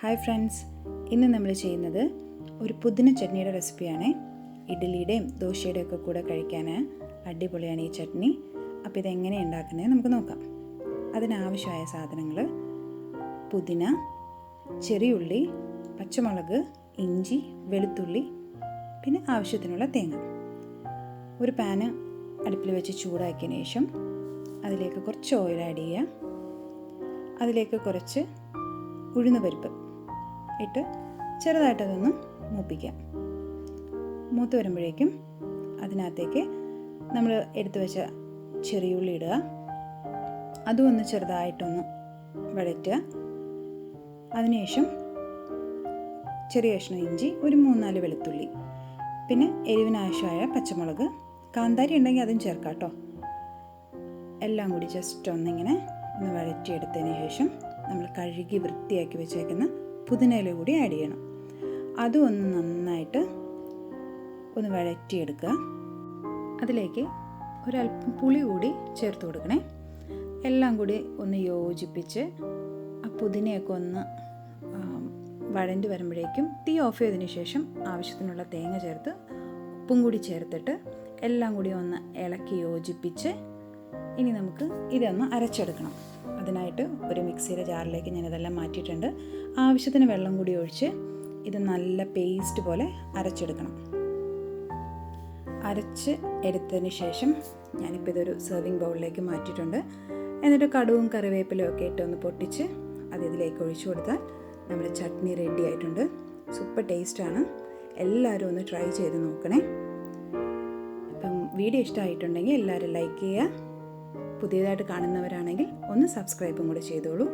Hi friends, ഇന്ന് നമ്മൾ ചെയ്യുന്നത് ഒരു പുതിന ചട്നിയുടെ റെസിപ്പിയാണ്. ഇഡ്ഡലിയുടെയും ദോശയുടെയും ഒക്കെ കൂടെ കഴിക്കാൻ അടിപൊളിയാണ് ഈ ചട്നി. അപ്പോൾ ഇതെങ്ങനെ ഉണ്ടാക്കുന്നത് നമുക്ക് നോക്കാം. അതിനാവശ്യമായ സാധനങ്ങൾ: പുതിന, ചെറിയുള്ളി, പച്ചമുളക്, ഇഞ്ചി, വെളുത്തുള്ളി, പിന്നെ ആവശ്യത്തിനുള്ള തേങ്ങ. ഒരു പാന് അടുപ്പിൽ വെച്ച് ചൂടാക്കിയതിന് ശേഷം അതിലേക്ക് കുറച്ച് ഓയിൽ ആഡ് ചെയ്യുക. അതിലേക്ക് കുറച്ച് ഉഴുന്ന് പരിപ്പ് ഇട്ട് ചെറുതായിട്ടതൊന്ന് മൂപ്പിക്കാം. മൂത്ത് വരുമ്പോഴേക്കും അതിനകത്തേക്ക് നമ്മൾ എടുത്തു വെച്ച ചെറിയുള്ളി ഇടുക. അതും ഒന്ന് ചെറുതായിട്ടൊന്ന് വഴറ്റുക. അതിനുശേഷം ചെറിയ കഷ്ണം ഇഞ്ചി, ഒരു 3-4 വെളുത്തുള്ളി, പിന്നെ എരിവിനാവശ്യമായ പച്ചമുളക്, കാന്താരി ഉണ്ടെങ്കിൽ അതും ചേർക്കാം കേട്ടോ. എല്ലാം കൂടി ജസ്റ്റ് ഒന്നിങ്ങനെ ഒന്ന് വഴറ്റിയെടുത്തതിന് ശേഷം നമ്മൾ കഴുകി വൃത്തിയാക്കി വെച്ചേക്കുന്ന പുതിനയില കൂടി ആഡ് ചെയ്യണം. അതും ഒന്ന് നന്നായിട്ട് ഒന്ന് വഴറ്റിയെടുക്കുക. അതിലേക്ക് ഒരല്പം പുളി കൂടി ചേർത്ത് കൊടുക്കണേ. എല്ലാം കൂടി ഒന്ന് യോജിപ്പിച്ച് ആ പുതിനയൊക്കെ ഒന്ന് വഴണ്ടി വരുമ്പോഴേക്കും തീ ഓഫ് ചെയ്തതിന് ശേഷം ആവശ്യത്തിനുള്ള തേങ്ങ ചേർത്ത് ഉപ്പും കൂടി ചേർത്തിട്ട് എല്ലാം കൂടി ഒന്ന് ഇളക്കി യോജിപ്പിച്ച് ഇനി നമുക്ക് ഇതൊന്ന് അരച്ചെടുക്കണം. അതിനായിട്ട് ഒരു മിക്സിയുടെ ജാറിലേക്ക് ഞാനിതെല്ലാം മാറ്റിയിട്ടുണ്ട്. ആവശ്യത്തിന് വെള്ളം കൂടി ഒഴിച്ച് ഇത് നല്ല പേസ്റ്റ് പോലെ അരച്ചെടുക്കണം. അരച്ച് എടുത്തതിന് ശേഷം ഞാനിപ്പോൾ ഇതൊരു സെർവിങ് ബൗളിലേക്ക് മാറ്റിയിട്ടുണ്ട്. എന്നിട്ട് കടുവും കറിവേപ്പിലയും ഒക്കെ ഇട്ട് ഒന്ന് പൊട്ടിച്ച് അത് ഇതിലേക്ക് ഒഴിച്ചു കൊടുത്താൽ നമ്മുടെ ചട്നി റെഡി ആയിട്ടുണ്ട്. സൂപ്പർ ടേസ്റ്റാണ്. എല്ലാവരും ഒന്ന് ട്രൈ ചെയ്ത് നോക്കണേ. അപ്പം വീഡിയോ ഇഷ്ടമായിട്ടുണ്ടെങ്കിൽ എല്ലാവരും ലൈക്ക് ചെയ്യുക. പുതിയതായിട്ട് കാണുന്നവരാണെങ്കിൽ ഒന്ന് സബ്സ്ക്രൈബും കൂടി ചെയ്തോളൂ.